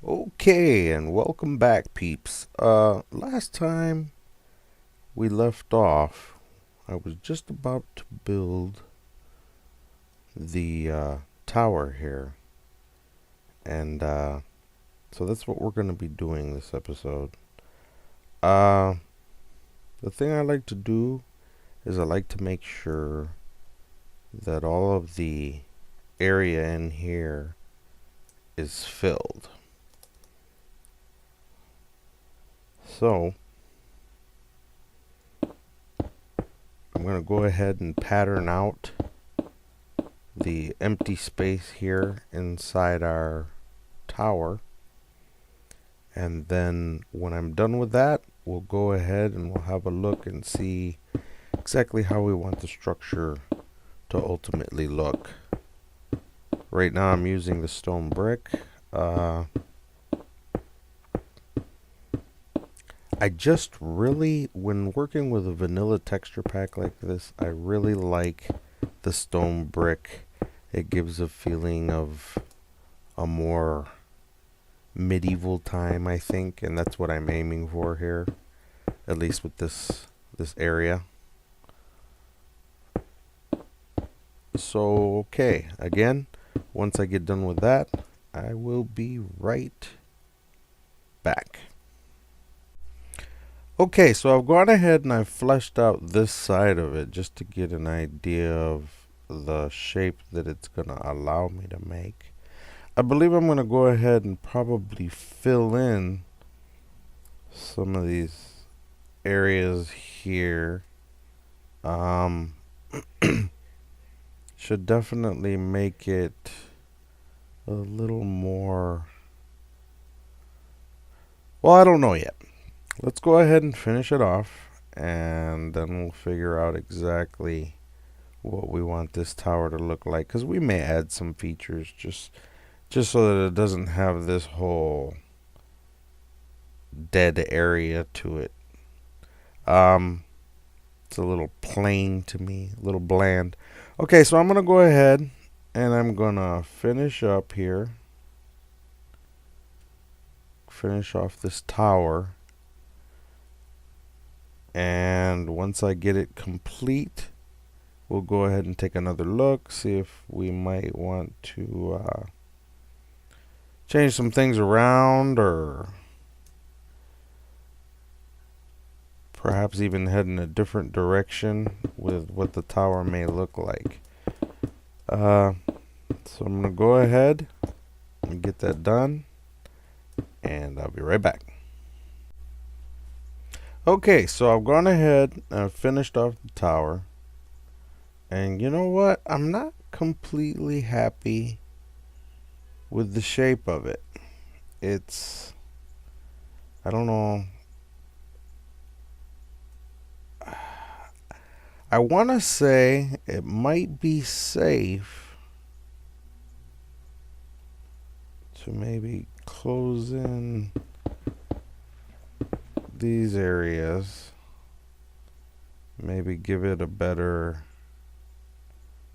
Okay, and welcome back, peeps. Last time we left off, I was just about to build the tower here, and so that's what we're going to be doing this episode. Uh, the thing I like to do is I like to make sure that all of the area in here is filled. So I'm going to go ahead and pattern out the empty space here inside our tower, and then when I'm done with that, we'll go ahead and we'll have a look and see exactly how we want the structure to ultimately look. Right now I'm using the stone brick. I just really, when working with a vanilla texture pack like this, I really like the stone brick. It gives a feeling of a more medieval time, I think, and that's what I'm aiming for here, at least with this area. So okay, again, once I get done with that, I will be right back. Okay, so I've gone ahead and I've fleshed out this side of it just to get an idea of the shape that it's going to allow me to make. I believe I'm going to go ahead and probably fill in some of these areas here. Should definitely make it a little more, well, I don't know yet. Let's go ahead and finish it off, and then we'll figure out exactly what we want this tower to look like, because we may add some features just so that it doesn't have this whole dead area to it. It's a little plain to me, a little bland. Okay, so I'm gonna go ahead and I'm gonna finish up here, finish off this tower, and once I get it complete, we'll go ahead and take another look, see if we might want to change some things around, or perhaps even head in a different direction with what the tower may look like. So I'm going to go ahead and get that done, and I'll be right back. Okay, so I've gone ahead and I've finished off the tower, and you know what? I'm not completely happy with the shape of it. It's, I don't know, I want to say it might be safe to maybe close in these areas, maybe give it a better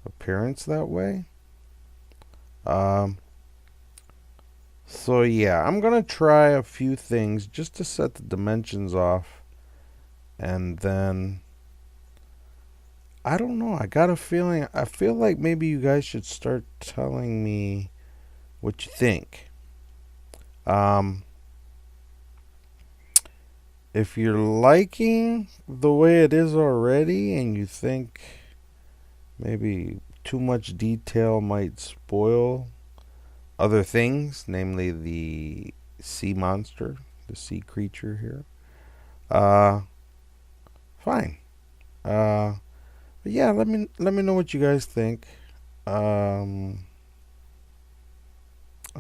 appearance that way. So yeah, I'm gonna try a few things just to set the dimensions off, and then I don't know, I got a feeling, I feel like maybe you guys should start telling me what you think. If you're liking the way it is already and you think maybe too much detail might spoil other things, namely the sea monster, the sea creature here, fine. But yeah, let me know what you guys think. I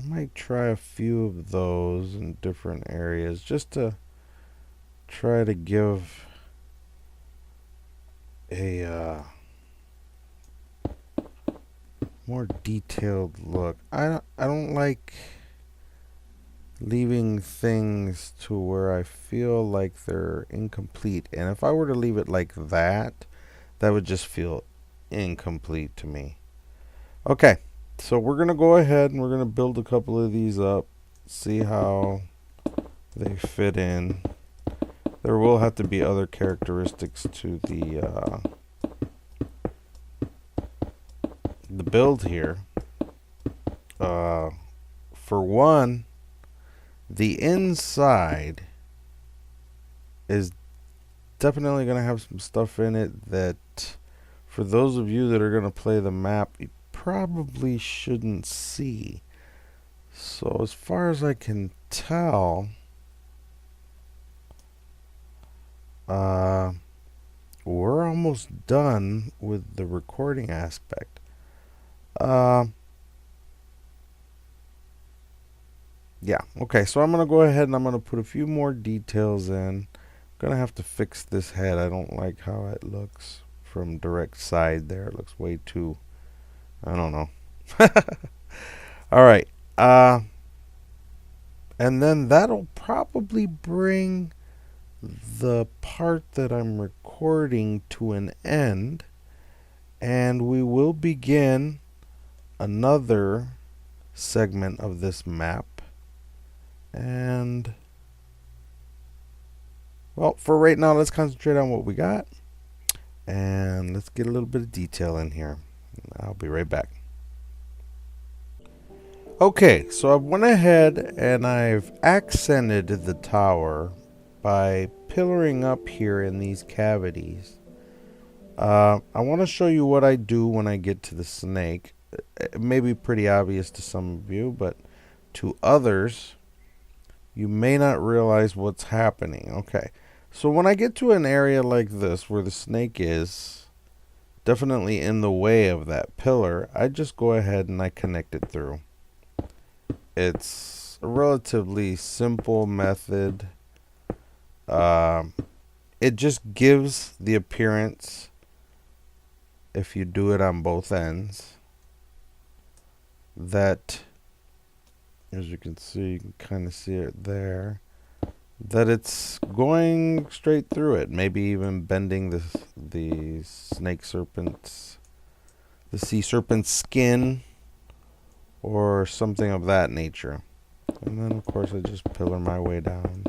might try a few of those in different areas just to try to give a more detailed look. I don't like leaving things to where I feel like they're incomplete. And if I were to leave it like that, that would just feel incomplete to me. Okay, so we're going to go ahead and we're going to build a couple of these up, see how they fit in. There will have to be other characteristics to the build here. For one, the inside is definitely going to have some stuff in it that, for those of you that are going to play the map, you probably shouldn't see. So as far as I can tell, we're almost done with the recording aspect. Yeah, okay, so I'm going to go ahead and I'm going to put a few more details in. I'm going to have to fix this head. I don't like how it looks from direct side there. It looks way too, I don't know. Alright, and then that'll probably bring the part that I'm recording to an end, and we will begin another segment of this map. And well, for right now, let's concentrate on what we got, and let's get a little bit of detail in here. I'll be right back. Okay, so I went ahead and I've accented the tower by pillaring up here in these cavities. I want to show you what I do when I get to the snake. It may be pretty obvious to some of you, but to others, you may not realize what's happening. Okay, so when I get to an area like this where the snake is definitely in the way of that pillar, I just go ahead and I connect it through. It's a relatively simple method. It just gives the appearance, if you do it on both ends, that, as you can see, you can kind of see it there, that it's going straight through it, maybe even bending the snake serpent's, the sea serpent's skin, or something of that nature. And then of course I just pillar my way down.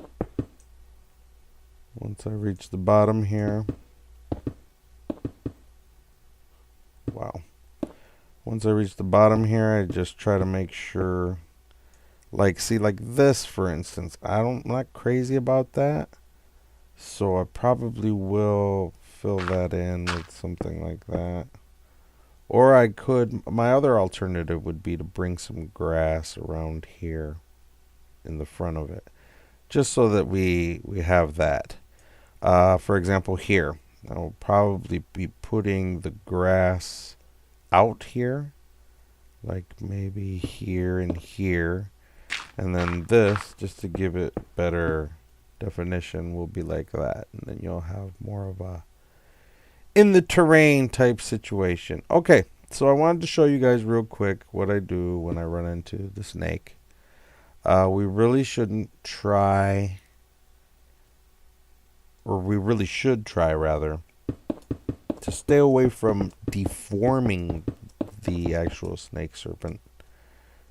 Once I reach the bottom here, wow. Once I reach the bottom here, I just try to make sure, like, see, like this, for instance, I'm not crazy about that, so I probably will fill that in with something like that. Or I could, my other alternative would be to bring some grass around here in the front of it, just so that we have that. For example, here, I'll probably be putting the grass out here, like maybe here and here, and then this, just to give it better definition, will be like that, and then you'll have more of a in the terrain type situation. Okay, so I wanted to show you guys real quick what I do when I run into the snake. We really shouldn't try, or we really should try rather, to stay away from deforming the actual snake serpent,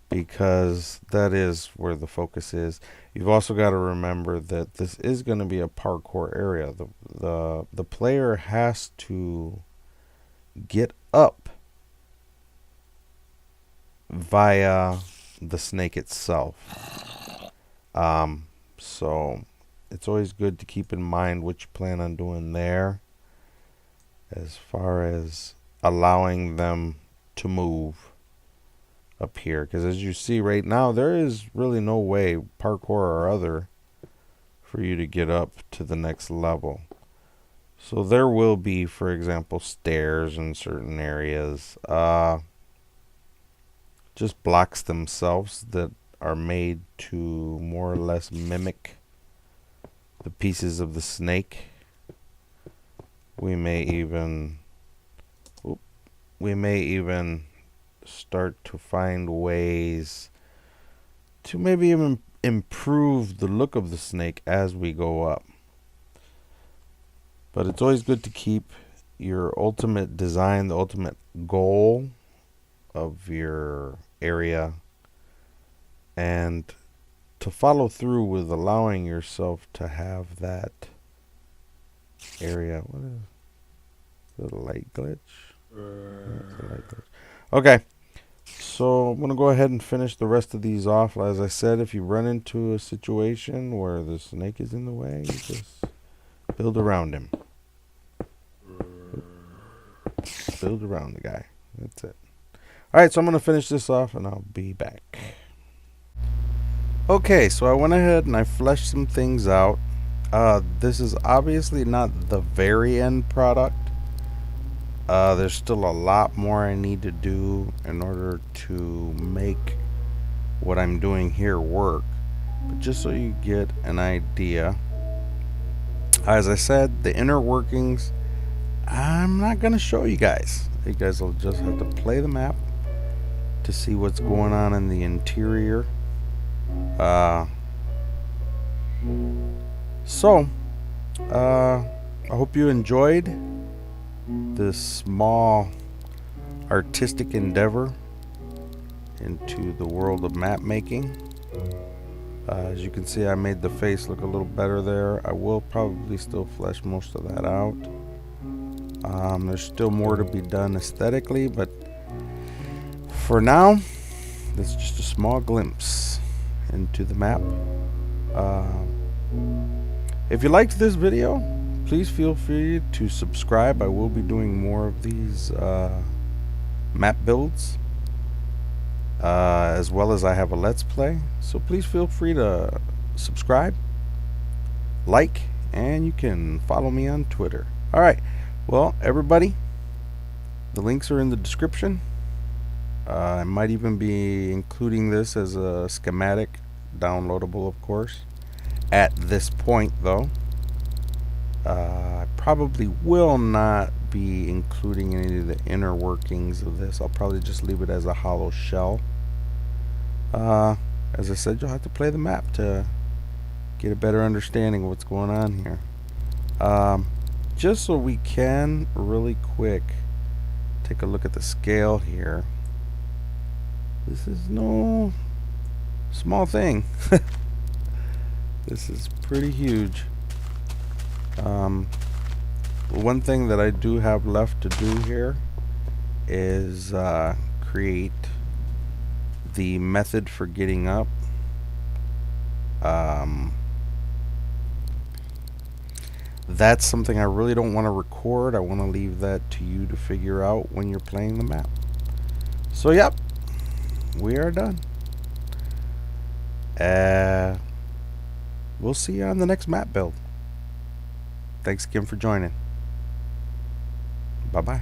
because that is where the focus is. You've also got to remember that this is going to be a parkour area. The player has to get up via the snake itself. So it's always good to keep in mind what you plan on doing there, as far as allowing them to move up here, because as you see right now, there is really no way, parkour or other, for you to get up to the next level. So there will be, for example, stairs in certain areas, just blocks themselves that are made to more or less mimic the pieces of the snake. We may even start to find ways to maybe even improve the look of the snake as we go up. But it's always good to keep your ultimate design, the ultimate goal of your area, and to follow through with allowing yourself to have that area. What is the light glitch? That's a light glitch. Okay, so I'm going to go ahead and finish the rest of these off. As I said, if you run into a situation where the snake is in the way, you just build around him. Build around the guy. That's it. Alright, so I'm going to finish this off and I'll be back. Okay, so I went ahead and I fleshed some things out. This is obviously not the very end product. There's still a lot more I need to do in order to make what I'm doing here work. But just so you get an idea, as I said, the inner workings, I'm not going to show you guys. You guys will just have to play the map to see what's going on in the interior. I hope you enjoyed this small artistic endeavor into the world of map making. As you can see, I made the face look a little better there. I will probably still flesh most of that out. There's still more to be done aesthetically, but for now, that's just a small glimpse into the map. If you liked this video, please feel free to subscribe. I will be doing more of these map builds, as well as I have a Let's Play. So please feel free to subscribe, like, and you can follow me on Twitter. Alright, well everybody, the links are in the description. I might even be including this as a schematic, downloadable of course, at this point though. I probably will not be including any of the inner workings of this. I'll probably just leave it as a hollow shell. As I said, you'll have to play the map to get a better understanding of what's going on here. Just so we can really quick take a look at the scale here. This is no small thing. This is pretty huge. One thing that I do have left to do here is create the method for getting up. That's something I really don't want to record. I want to leave that to you to figure out when you're playing the map. So yep, we are done. We'll see you on the next map build. Thanks again for joining. Bye-bye.